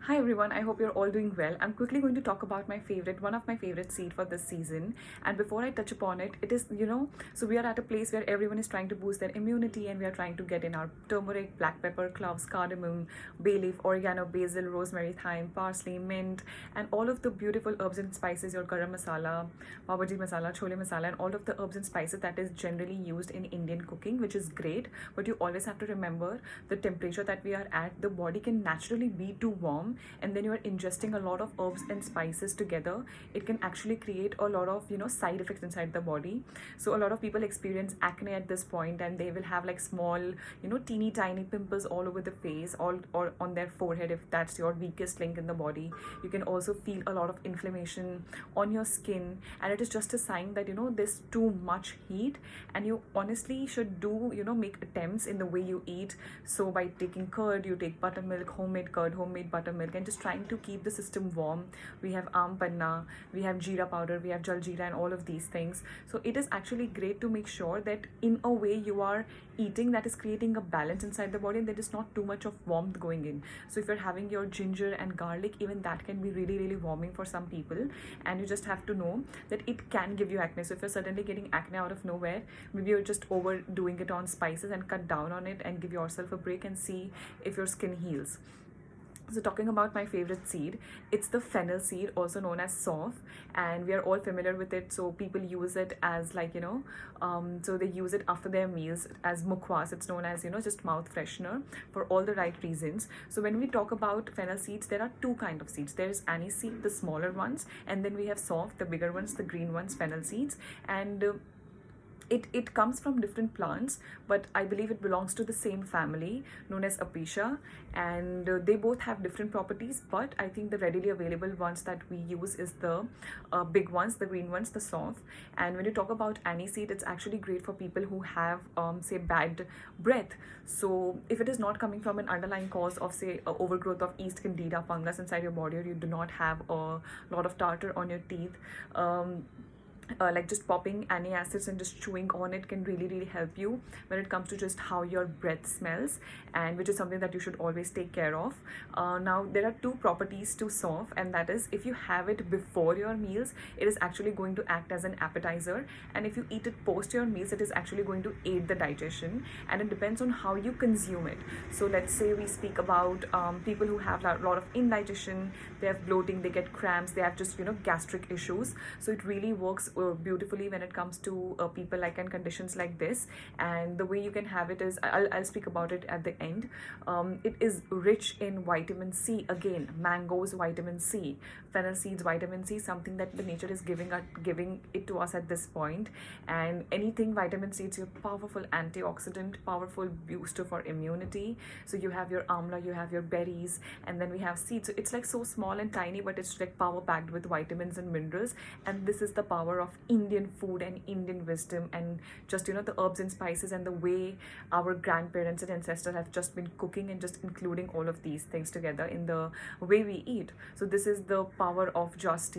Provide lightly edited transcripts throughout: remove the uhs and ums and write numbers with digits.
Hi everyone, I hope you're all doing well. I'm quickly going to talk about one of my favorite seed for this season. And before I touch upon it, it is, so we are at a place where everyone is trying to boost their immunity and we are trying to get in our turmeric, black pepper, cloves, cardamom, bay leaf, oregano, basil, rosemary, thyme, parsley, mint, and all of the beautiful herbs and spices, your garam masala, pav masala, chole masala, and all of the herbs and spices that is generally used in Indian cooking, which is great. But you always have to remember the temperature that we are at, the body can naturally be too warm, and then you are ingesting a lot of herbs and spices together. It can actually create a lot of side effects inside the body. So a lot of people experience acne at this point, and they will have like small teeny tiny pimples all over the face, all or on their forehead, if that's your weakest link in the body. You can also feel a lot of inflammation on your skin, and it is just a sign that there's too much heat, and you honestly should do make attempts in the way you eat. So by taking curd, you take buttermilk, homemade curd, homemade buttermilk, and just trying to keep the system warm. We have panna, we have jeera powder, we have jaljeera, and all of these things. So it is actually great to make sure that in a way you are eating that is creating a balance inside the body, and there is not too much of warmth going in. So if you're having your ginger and garlic, even that can be really really warming for some people, and you just have to know that it can give you acne. So if you're suddenly getting acne out of nowhere, maybe you're just overdoing it on spices, and cut down on it and give yourself a break and see if your skin heals. So talking about my favorite seed, it's the fennel seed, also known as sauf, and we are all familiar with it. So people use it as like so they use it after their meals as mukwas. It's known as just mouth freshener for all the right reasons. So when we talk about fennel seeds, there are two kind of seeds. There's anise seed, the smaller ones, and then we have sauf, the bigger ones, the green ones, fennel seeds, and it comes from different plants, but I believe it belongs to the same family known as apisha, and they both have different properties. But I think the readily available ones that we use is the big ones, the green ones, the sauf. And when you talk about aniseed, it's actually great for people who have say bad breath. So if it is not coming from an underlying cause of say overgrowth of yeast, candida, fungus inside your body, or you do not have a lot of tartar on your teeth, like just popping antacids and just chewing on it can really really help you when it comes to just how your breath smells, and which is something that you should always take care of. Now there are two properties to sauf, and that is, if you have it before your meals, it is actually going to act as an appetizer, and if you eat it post your meals, it is actually going to aid the digestion, and it depends on how you consume it. So let's say we speak about people who have a lot of indigestion, they have bloating, they get cramps, they have just gastric issues. So it really works beautifully when it comes to people like in conditions like this. And the way you can have it is, I'll speak about it at the end. It is rich in vitamin C. Again, mangoes, vitamin C, fennel seeds, vitamin C, something that the nature is giving it to us at this point. And anything vitamin C, it's your powerful antioxidant, powerful booster for immunity. So you have your amla, you have your berries, and then we have seeds. So it's like so small and tiny, but it's like power packed with vitamins and minerals. And this is the power of Indian food and Indian wisdom, and just the herbs and spices, and the way our grandparents and ancestors have just been cooking and just including all of these things together in the way we eat. So this is the power of just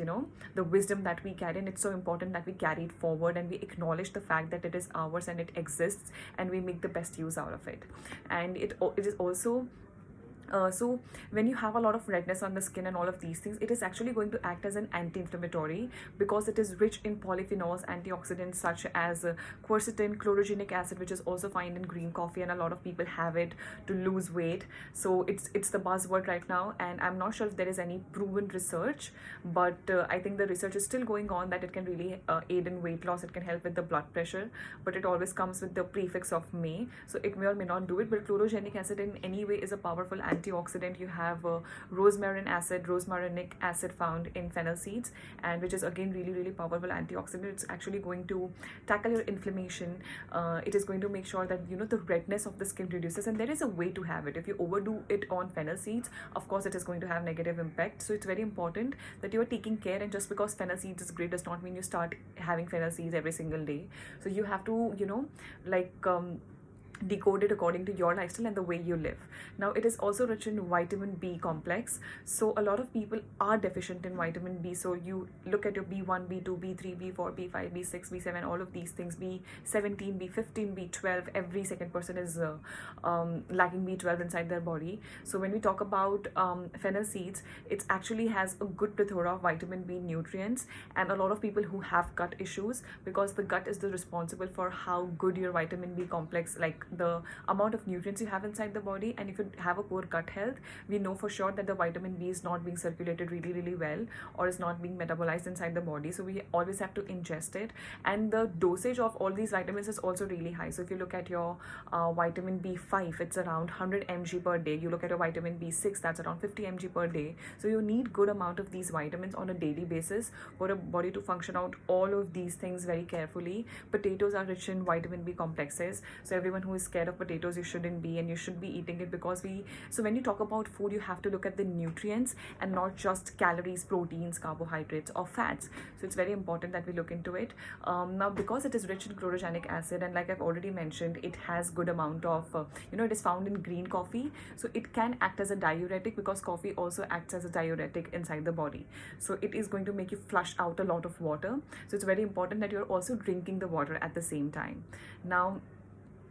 the wisdom that we carry, and it's so important that we carry it forward and we acknowledge the fact that it is ours and it exists, and we make the best use out of it. And it is also so when you have a lot of redness on the skin and all of these things, it is actually going to act as an anti-inflammatory, because it is rich in polyphenols, antioxidants such as quercetin, chlorogenic acid, which is also found in green coffee, and a lot of people have it to lose weight. So it's the buzzword right now, and I'm not sure if there is any proven research, but I think the research is still going on that it can really aid in weight loss, it can help with the blood pressure, but it always comes with the prefix of may, so it may or may not do it. But chlorogenic acid in any way is a powerful antioxidant. You have rosmarinic acid found in fennel seeds, and which is again really really powerful antioxidant. It's actually going to tackle your inflammation. It is going to make sure that the redness of the skin reduces, and there is a way to have it. If you overdo it on fennel seeds, of course it is going to have negative impact. So it's very important that you are taking care, and just because fennel seeds is great does not mean you start having fennel seeds every single day. So you have to decoded according to your lifestyle and the way you live. Now, it is also rich in vitamin B complex. So a lot of people are deficient in vitamin B. So you look at your B1, B2, B3, B4, B5, B6, B7, all of these things, B17, B15, B12. Every second person is lacking B12 inside their body. So when we talk about fennel seeds, it actually has a good plethora of vitamin B nutrients, and a lot of people who have gut issues, because the gut is the responsible for how good your vitamin B complex, like the amount of nutrients you have inside the body. And if you have a poor gut health, we know for sure that the vitamin B is not being circulated really well, or is not being metabolized inside the body. So we always have to ingest it, and the dosage of all these vitamins is also really high. So if you look at your vitamin B5, it's around 100 mg per day. You look at your vitamin B6, that's around 50 mg per day. So you need good amount of these vitamins on a daily basis for a body to function out all of these things very carefully. Potatoes are rich in vitamin B complexes, so everyone who is scared of potatoes, you shouldn't be, and you should be eating it, because so when you talk about food, you have to look at the nutrients and not just calories, proteins, carbohydrates, or fats. So it's very important that we look into it. Now, because it is rich in chlorogenic acid, and like I've already mentioned, it has good amount of it is found in green coffee, so it can act as a diuretic, because coffee also acts as a diuretic inside the body. So it is going to make you flush out a lot of water. So it's very important that you're also drinking the water at the same time. Now,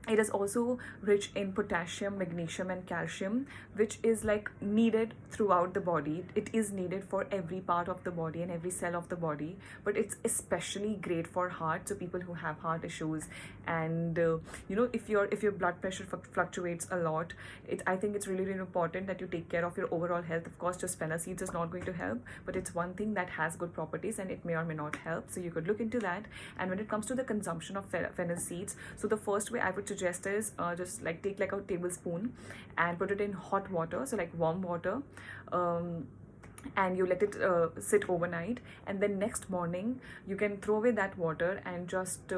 it is also rich in potassium, magnesium, and calcium, which is like needed throughout the body. It is needed for every part of the body and every cell of the body, but it's especially great for heart. So people who have heart issues, and if your blood pressure fluctuates a lot, I think it's really important that you take care of your overall health. Of course, just fennel seeds is not going to help, but it's one thing that has good properties, and it may or may not help. So you could look into that. And when it comes to the consumption of fennel seeds, so the first way I would suggest is just like take like a tablespoon and put it in hot water, so like warm water, and you let it sit overnight, and then next morning you can throw away that water and just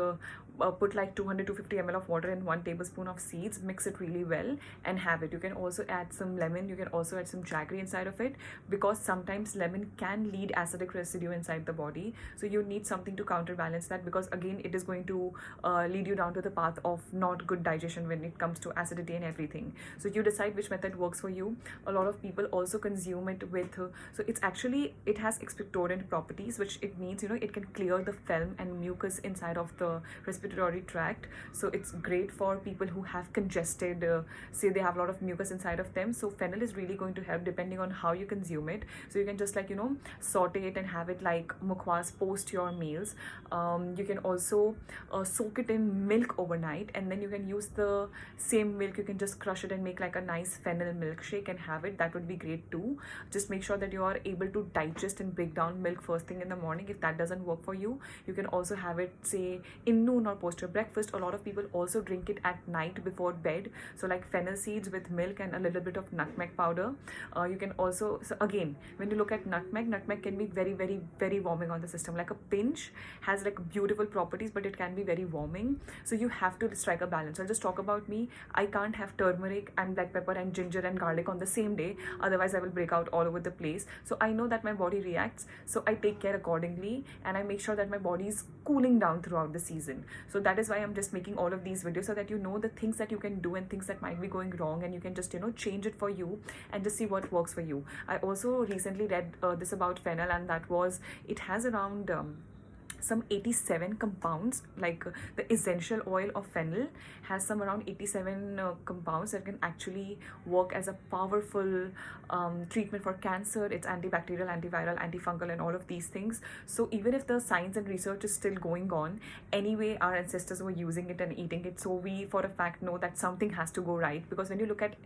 put like 200 to 50 ml of water in 1 tablespoon of seeds, mix it really well, and have it. You can also add some lemon, you can also add some jaggery inside of it, because sometimes lemon can lead acidic residue inside the body. So you need something to counterbalance that, because again, it is going to lead you down to the path of not good digestion when it comes to acidity and everything. So you decide which method works for you. A lot of people also consume it with so it has expectorant properties, which it means it can clear the phlegm and mucus inside of the respiratory tract. So it's great for people who have congested, say they have a lot of mucus inside of them. So fennel is really going to help depending on how you consume it. So you can just like saute it and have it like mukhwas post your meals. You can also soak it in milk overnight, and then you can use the same milk, you can just crush it and make like a nice fennel milkshake and have it. That would be great too. Just make sure that you are able to digest and break down milk first thing in the morning. If that doesn't work for you, you can also have it say in noon or post your breakfast. A lot of people also drink it at night before bed, so like fennel seeds with milk and a little bit of nutmeg powder. You can also, so again, when you look at nutmeg can be very warming on the system. Like a pinch has like beautiful properties, but it can be very warming. So you have to strike a balance. I'll just talk about me. I can't have turmeric and black pepper and ginger and garlic on the same day, otherwise I will break out all over the place. So I know that my body reacts, so I take care accordingly, and I make sure that my body is cooling down throughout the season. So that is why I'm just making all of these videos, so that you know the things that you can do and things that might be going wrong, and you can just change it for you and just see what works for you. I also recently read this about fennel, and that was, it has around some 87 compounds. Like the essential oil of fennel has some around 87 compounds that can actually work as a powerful treatment for cancer. It's antibacterial, antiviral, antifungal, and all of these things. So even if the science and research is still going on, anyway our ancestors were using it and eating it, so we for a fact know that something has to go right. Because when you look at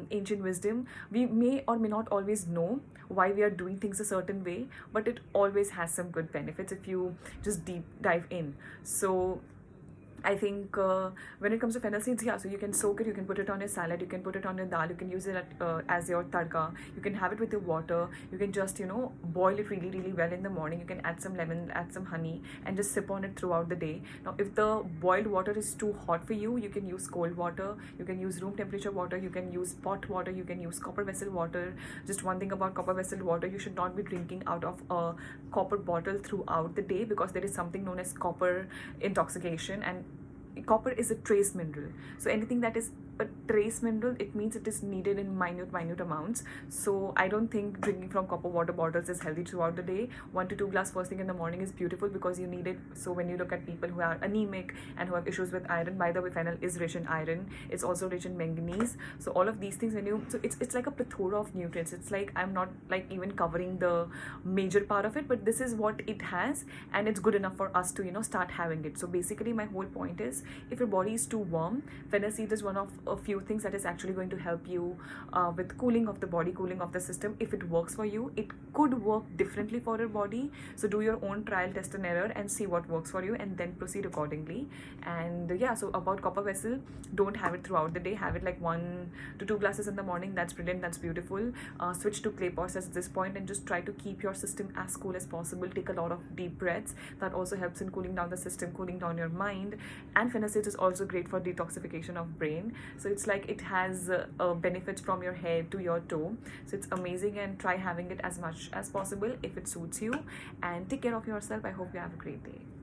ancient wisdom, we may or may not always know why we are doing things a certain way, but it always has some good benefits if you just deep dive in. So I think when it comes to fennel seeds, yeah, so you can soak it, you can put it on your salad, you can put it on your dal, you can use it as your tadka, you can have it with your water, you can just boil it really well in the morning, you can add some lemon, add some honey, and just sip on it throughout the day. Now if the boiled water is too hot for you, you can use cold water, you can use room temperature water, you can use pot water, you can use copper vessel water. Just one thing about copper vessel water, you should not be drinking out of a copper bottle throughout the day, because there is something known as copper intoxication, and copper is a trace mineral. So anything that is a trace mineral, it means it is needed in minute amounts. So I don't think drinking from copper water bottles is healthy throughout the day. 1 to 2 glass first thing in the morning is beautiful because you need it. So when you look at people who are anemic and who have issues with iron, by the way, fennel is rich in iron. It's also rich in manganese. So all of these things, when you, so it's like a plethora of nutrients. It's like, I'm not like even covering the major part of it, but this is what it has, and it's good enough for us to, you know, start having it. So basically my whole point is, if your body is too warm, fennel seed is one of a few things that is actually going to help you with cooling of the body, cooling of the system. If it works for you, it could work differently for your body. So do your own trial, test and error, and see what works for you, and then proceed accordingly. And yeah, so about copper vessel, don't have it throughout the day. Have it like 1 to 2 glasses in the morning. That's brilliant, that's beautiful. Switch to clay pots at this point, and just try to keep your system as cool as possible. Take a lot of deep breaths. That also helps in cooling down the system, cooling down your mind. And fennel seed is also great for detoxification of brain. So it's like it has benefits from your head to your toe. So it's amazing, and try having it as much as possible if it suits you. And take care of yourself. I hope you have a great day.